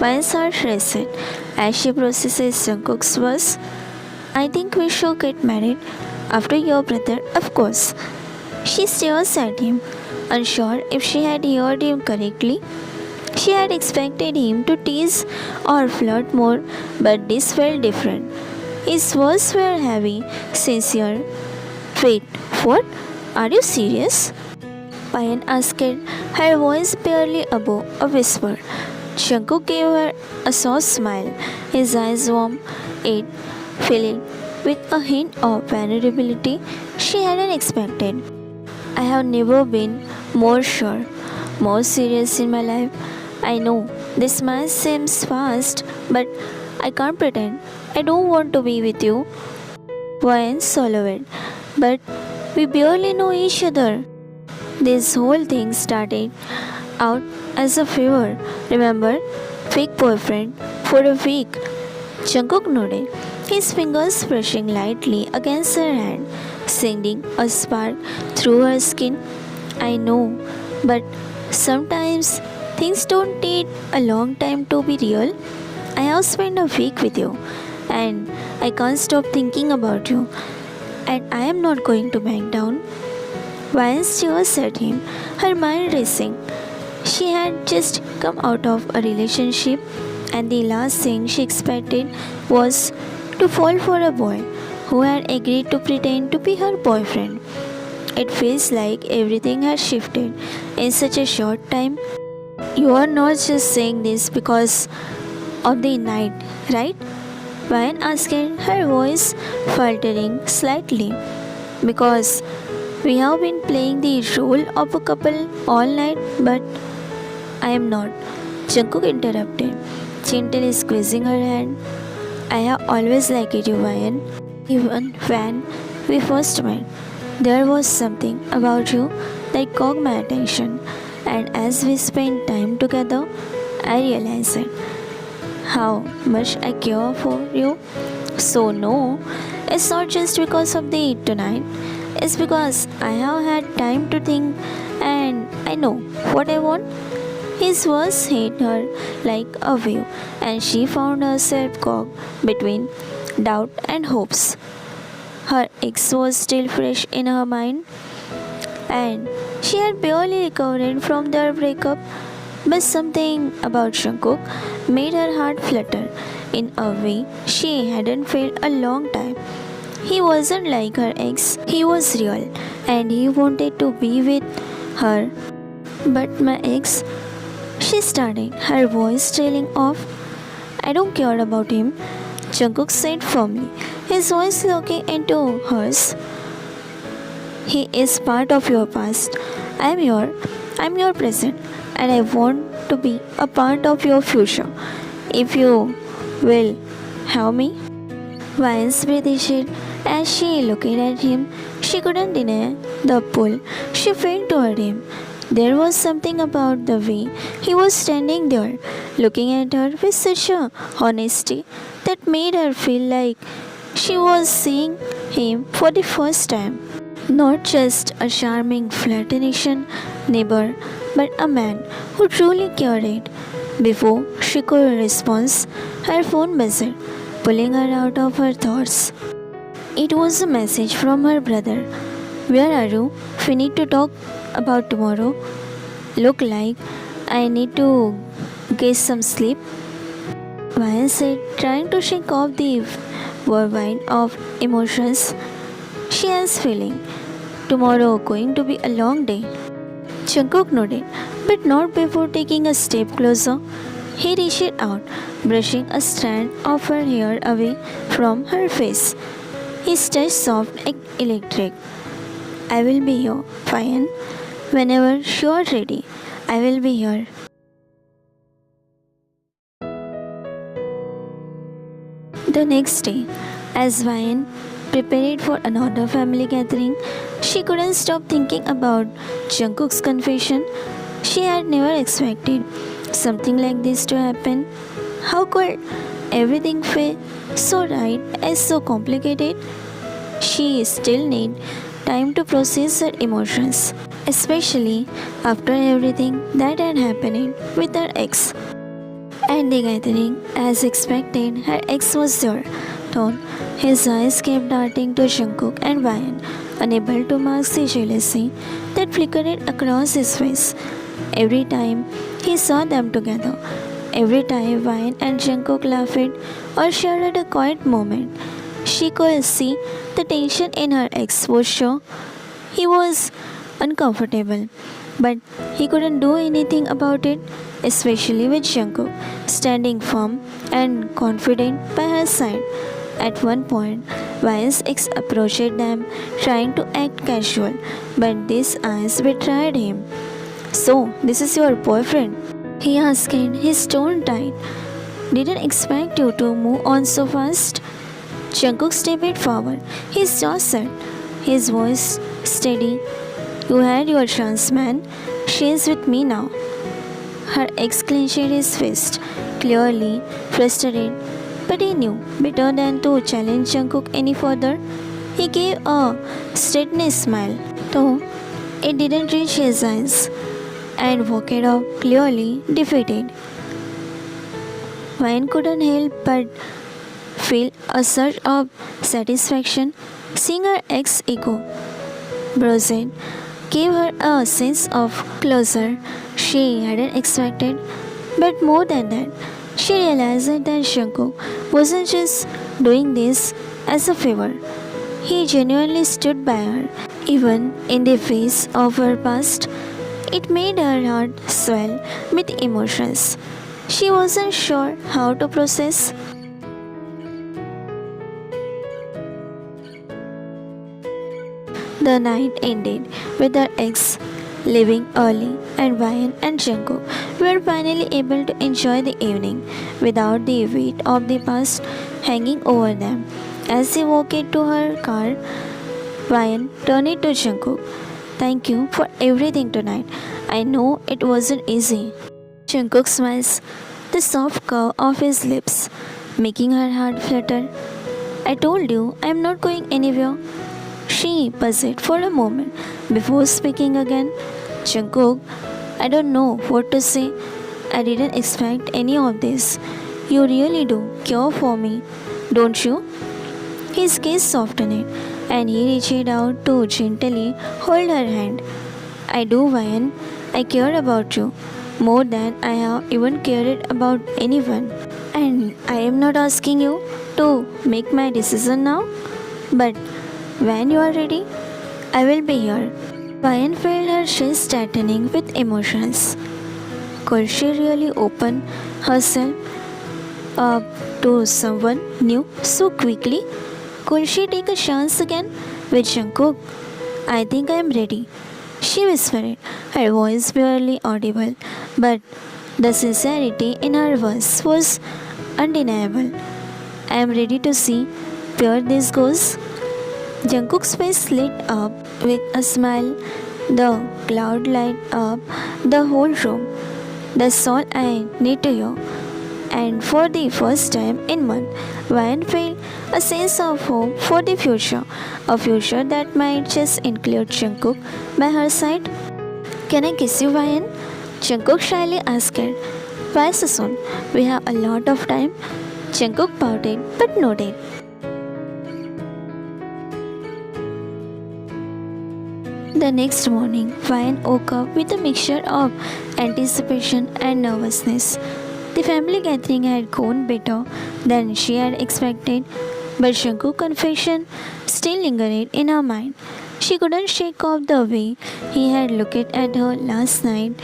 Vian's heart raced as she processes Jungkook's words. I think we should get married after your brother, of course. She stares at him, unsure if she had heard him correctly. She had expected him to tease or flirt more, but this felt different. His words were heavy, sincere. Wait, what? Are you serious? Payan asked, her voice barely above a whisper. Jungkook gave her a soft smile, his eyes warm, yet filling with a hint of vulnerability she hadn't expected. I have never been more sure, more serious in my life. I know this might seem fast, but I can't pretend. I don't want to be with you. Ryan swallowed. But we barely know each other. This whole thing started out as a favor. Remember? Fake boyfriend for a week. Jungkook nodded, his fingers brushing lightly against her hand, sending a spark through her skin. I know, but sometimes things don't take a long time to be real. I have spent a week with you, and I can't stop thinking about you, and I am not going to back down. Ryan stares at him, her mind racing. She had just come out of a relationship, and the last thing she expected was to fall for a boy who had agreed to pretend to be her boyfriend. It feels like everything has shifted in such a short time. You are not just saying this because of the night, right? Ryan asked, her voice faltering slightly. Because we have been playing the role of a couple all night, but I am not. Jungkook interrupted, gently squeezing her hand. I have always liked you, Ryan. Even when we first met, there was something about you that caught my attention, and as we spent time together, I realized how much I care for you. So, no, it's not just because of the tonight, it's because I have had time to think and I know what I want. His words hit her like a wave, and she found herself caught between doubt and hopes. Her ex was still fresh in her mind, and she had barely recovered from their breakup, but something about Jungkook made her heart flutter in a way she hadn't felt a long time. He wasn't like her ex, he was real, and he wanted to be with her. But my ex, she started, her voice trailing off. I don't care about him, Jungkook said firmly, his voice looking into hers. He is part of your past. I'm your present, and I want to be a part of your future. If you will have me. Vian's breathed as she looked at him. She couldn't deny the pull she felt toward him. There was something about the way he was standing there, looking at her with such a honesty that made her feel like she was seeing him for the first time. Not just a charming flirtation neighbor, but a man who truly cared. Before she could respond, her phone buzzed, pulling her out of her thoughts. It was a message from her brother. Where are you? We need to talk about tomorrow. Look like I need to get some sleep. Vian said, trying to shake off the whirlwind of emotions she has feeling. Tomorrow going to be a long day. Jungkook nodded, but not before taking a step closer. He reached out, brushing a strand of her hair away from her face. His touch soft and electric. I will be here, Vian. Whenever you are ready, I will be here. The next day, as Vian prepared for another family gathering, she couldn't stop thinking about Jungkook's confession. She had never expected something like this to happen. How could everything feel so right and so complicated? She still needed time to process her emotions, especially after everything that had happened with her ex. At the gathering, as expected, her ex was there. Thorn, his eyes kept darting to Jungkook and Ryan, unable to mask the jealousy that flickered across his face. Every time he saw them together, every time Ryan and Jungkook laughed or shared a quiet moment, she could see the tension in her ex was sure. He was uncomfortable, but he couldn't do anything about it, especially with Jungkook standing firm and confident by her side. At one point, Ryan's ex approached them, trying to act casual, but these eyes betrayed him. So, this is your boyfriend? He asked, his tone tight. Didn't expect you to move on so fast. Jungkook stepped forward, his jaw set, his voice steady. You had your chance, man. She is with me now. Her ex clenched his fist, clearly frustrated, but he knew better than to challenge Jungkook any further. He gave a straightness smile, though it didn't reach his eyes, and walked off clearly defeated. Ryan couldn't help but feel a surge of satisfaction seeing her ex ego bruised gave her a sense of closure she hadn't expected. But more than that, she realized that Jungkook wasn't just doing this as a favor. He genuinely stood by her, even in the face of her past. It made her heart swell with emotions she wasn't sure how to process. The night ended with her ex leaving early, and Ryan and Jungkook were finally able to enjoy the evening without the weight of the past hanging over them. As they walked to her car, Ryan turned to Jungkook. Thank you for everything tonight. I know it wasn't easy. Jungkook smiles, the soft curve of his lips making her heart flutter. I told you I'm not going anywhere. She paused for a moment before speaking again. Jungkook, I don't know what to say. I didn't expect any of this. You really do care for me, don't you? His gaze softened and he reached out to gently hold her hand. I do, Ryan. I care about you more than I have even cared about anyone. And I am not asking you to make my decision now, but when you are ready, I will be here. Ryan felt her chest tightening with emotions. Could she really open herself up to someone new so quickly? Could she take a chance again with Jungkook? I think I am ready, she whispered, her voice barely audible, but the sincerity in her voice was undeniable. I am ready to see where this goes. Jungkook's face lit up with a smile. The cloud light up the whole room. That's all I need to hear. And for the first time in months, Ryan felt a sense of hope for the future, a future that might just include Jungkook by her side. Can I kiss you, Ryan? Jungkook shyly asked. Why so soon? We have a lot of time. Jungkook pouted but nodded. The next morning, Ryan woke up with a mixture of anticipation and nervousness. The family gathering had gone better than she had expected, but Jungkook's confession still lingered in her mind. She couldn't shake off the way he had looked at her last night,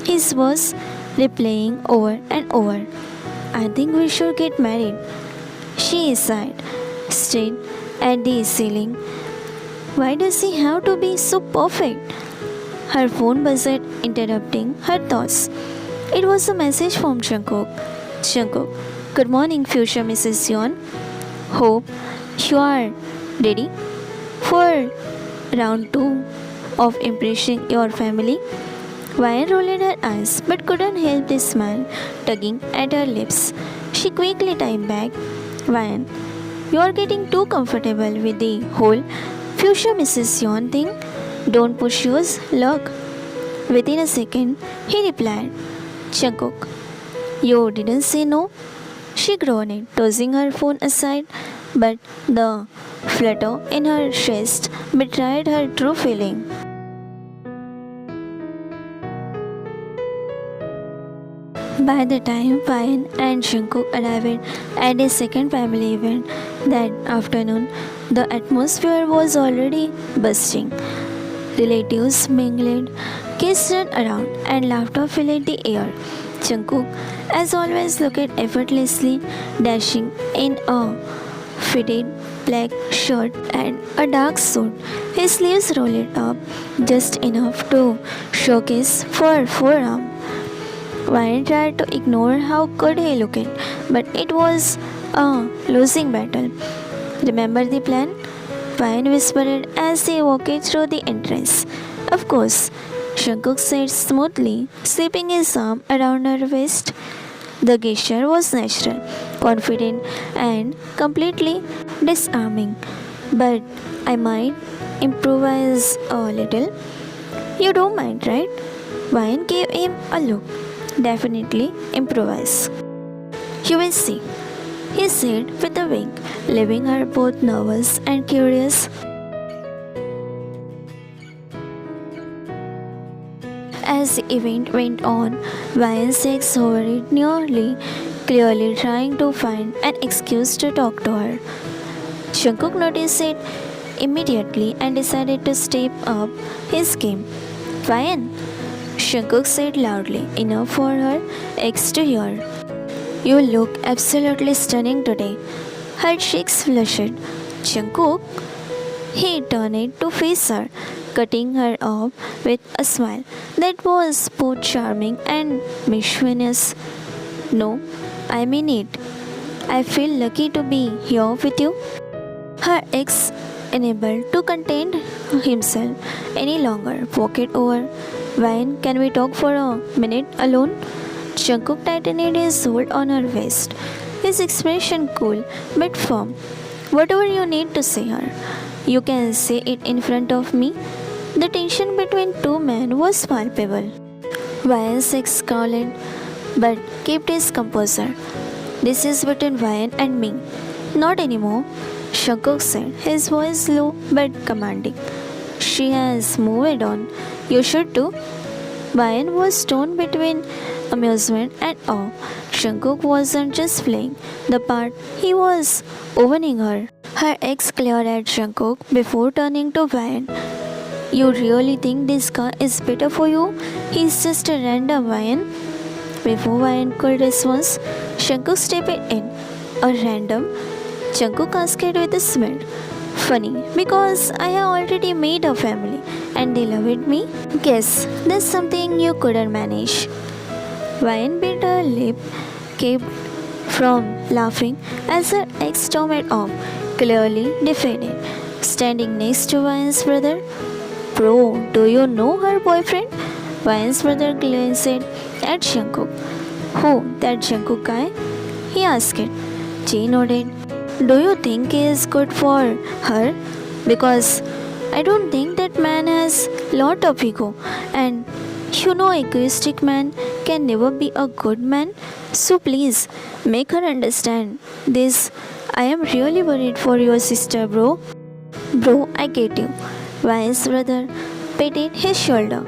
his words replaying over and over. I think we should get married. She sighed, stared at the ceiling. Why does he have to be so perfect? Her phone buzzed, interrupting her thoughts. It was a message from Jungkook. Jungkook, good morning, future Mrs. Yeon. Hope you are ready for round 2 of impressing your family. Ryan rolled her eyes but couldn't help the smile tugging at her lips. She quickly typed back, Ryan, you are getting too comfortable with the whole future Mrs. Yeon thing. Don't push yours luck. Within a second, he replied, Jungkook, You didn't say no? She groaned, tossing her phone aside, but the flutter in her chest betrayed her true feeling. By the time Payan and Jungkook arrived at a second family event that afternoon, the atmosphere was already bursting. Relatives mingled, kids ran around, and laughter filled the air. Jungkook, as always, looked effortlessly dashing in a fitted black shirt and a dark suit. His sleeves rolled up just enough to showcase full forearm. Ryan tried to ignore how good he looked, but it was a losing battle. Remember the plan? Ryan whispered as they walked through the entrance. Of course, Jungkook said smoothly, slipping his arm around her waist. The gesture was natural, confident, and completely disarming. But I might improvise a little. You don't mind, right? Ryan gave him a look. Definitely improvise. You will see, he said with a wink, leaving her both nervous and curious. As the event went on, Ryan's ex hovered nearly, clearly trying to find an excuse to talk to her. Jungkook noticed it immediately and decided to step up his game. Ryan, Jungkook said loudly, enough for her ex to hear. You look absolutely stunning today. Her cheeks flushed. Jungkook? He turned to face her, cutting her off with a smile that was both charming and mischievous. No, I mean it. I feel lucky to be here with you. Her ex, unable to contain himself any longer, walked over. Ryan, can we talk for a minute alone? Jungkook tightened his hold on her waist, his expression cool but firm. Whatever you need to say her, you can say it in front of me. The tension between two men was palpable. Ryan's ex scowled but kept his composure. This is between Ryan and me. Not anymore, Jungkook said, his voice low but commanding. She has moved on. You should too. Ryan was torn between amusement and awe. Jungkook wasn't just playing the part, he was owning her. Her ex glared at Jungkook before turning to Ryan. You really think this guy is better for you? He's just a random Ryan. Before Ryan could respond, Jungkook stepped in. A random? Jungkook asked with a smile. Funny, because I have already made a family and they loved me. Guess that's something you couldn't manage. Ryan bit her lip, kept from laughing as her ex stormed off, clearly defeated. Standing next to Ryan's brother. Bro, do you know her boyfriend? Ryan's brother glanced at Jungkook. Who, that Jungkook guy? He asked. Jay nodded. Do you think he is good for her? Because I don't think that man has lot of ego, and you know egoistic man can never be a good man. So please make her understand this. I am really worried for your sister, bro. Bro, I get you. Ryan's brother patted his shoulder.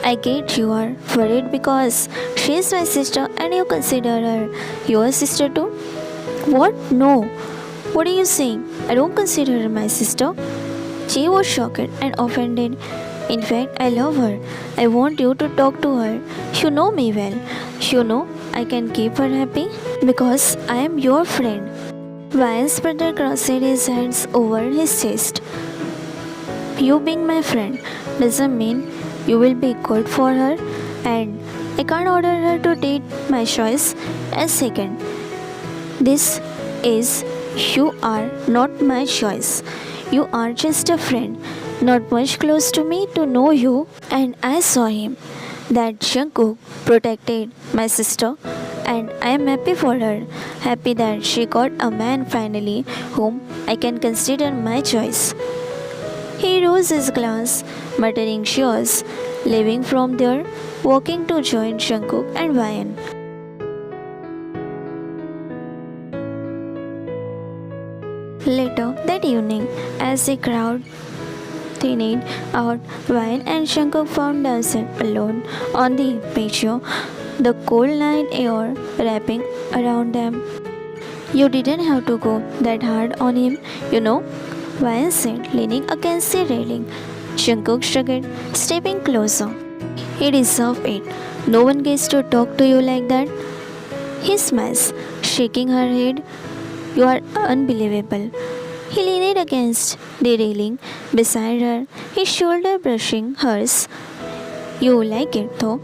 I get you are worried because she is my sister and you consider her your sister too. What? No. What are you saying? I don't consider her my sister. Jay was shocked and offended. In fact, I love her. I want you to talk to her. You know me well. You know I can keep her happy because I am your friend. Ryan's brother crossed his hands over his chest. You being my friend doesn't mean you will be good for her, and I can't order her to date my choice as second. This is you are not my choice. You are just a friend, not much close to me to know you. And I saw him. That Jungkook protected my sister, and I am happy for her. Happy that she got a man finally whom I can consider my choice. He rose his glass, muttering cheers, leaving from there, walking to join Jungkook and Ryan. Later that evening, as the crowd thinned out, Ryan and Shankar found themselves alone on the patio, the cold night air wrapping around them. You didn't have to go that hard on him, you know, Ryan said, leaning against the railing. Shankar shrugged, stepping closer. He deserves it. No one gets to talk to you like that. He smiles, shaking her head. You are unbelievable. He leaned against the railing beside her, his shoulder brushing hers. You like it though?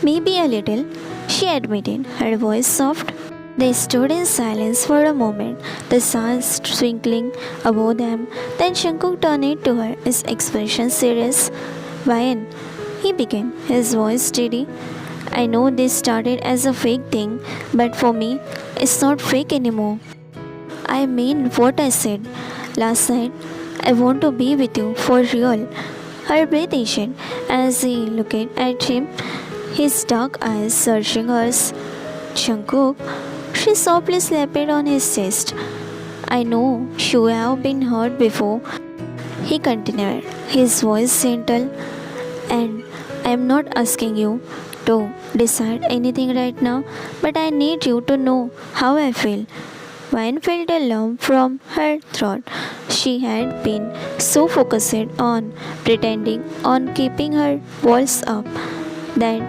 Maybe a little, she admitted, her voice soft. They stood in silence for a moment, the stars twinkling above them. Then Shankar turned to her, his expression serious. Ryan, he began, his voice steady. I know this started as a fake thing, but for me, it's not fake anymore. I mean what I said last night. I want to be with you for real. Her breath issued as he looked at him, his dark eyes searching hers. Jungkook, she softly slapped on his chest. I know you have been hurt before, he continued, his voice gentle, and I am not asking you to decide anything right now, but I need you to know how I feel. Vine felt a lump from her throat. She had been so focused on pretending, on keeping her walls up, that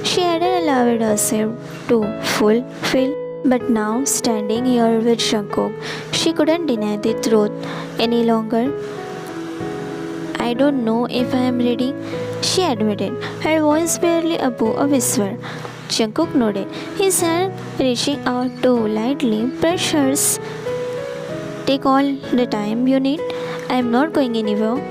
she hadn't allowed herself to fulfill. But now, standing here with Shankar, she couldn't deny the truth any longer. I don't know if I am ready, she admitted, her voice barely above a whisper. Jungkook nodded, his hand reaching out to lightly brush hers. Take all the time you need. I am not going anywhere.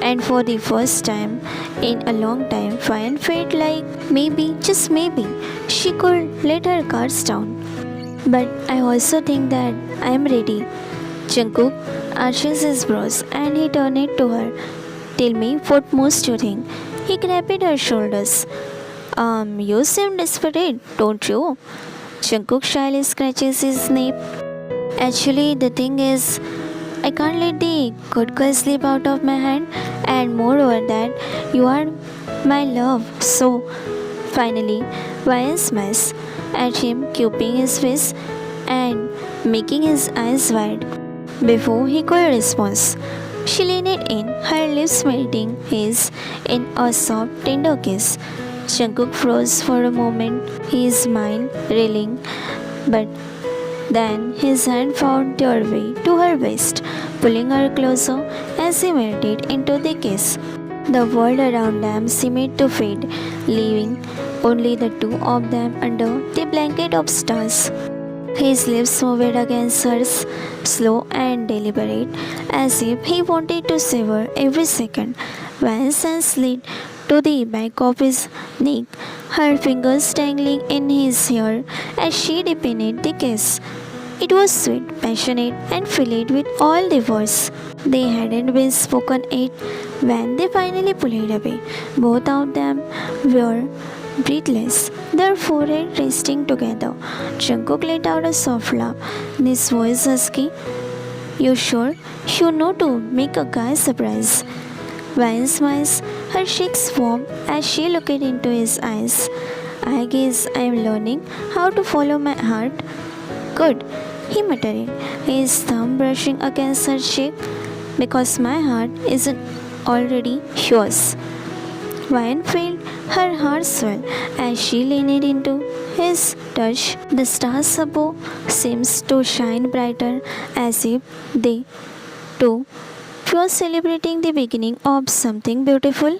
And for the first time in a long time, Ryan felt like maybe, just maybe, she could let her guards down. But I also think that I am ready. Jungkook arches his brows and he turned it to her. Tell me what most you think. He grabbed her shoulders. You seem desperate, don't you? Jungkook shyly scratches his nape. Actually, the thing is, I can't let the good girl slip out of my hand, and moreover that you are my love. So, finally, Ryan smiles at him, cupping his face and making his eyes wide. Before he could respond, she leaned in, her lips melting his in a soft, tender kiss. Jungkook froze for a moment, his mind reeling, but then his hand found their way to her waist, pulling her closer as he melted into the kiss. The world around them seemed to fade, leaving only the two of them under the blanket of stars. His lips moved against hers, slow and deliberate, as if he wanted to savor every second. Van's hand slid to the back of his neck, her fingers tangling in his hair as she deepened the kiss. It was sweet, passionate, and filled with all the words they hadn't been spoken yet. When they finally pulled away, both of them were breathless, their foreheads resting together. Jungkook let out a soft laugh, his voice husky. You sure? You know to make a guy surprised. Ryan smiles, her cheeks warm as she looked into his eyes. I guess I am learning how to follow my heart. Good, he muttered, his thumb brushing against her cheek. Because my heart isn't already yours. Ryan felt her heart swell as she leaned into his touch. The stars above seemed to shine brighter as if they, too, were celebrating the beginning of something beautiful.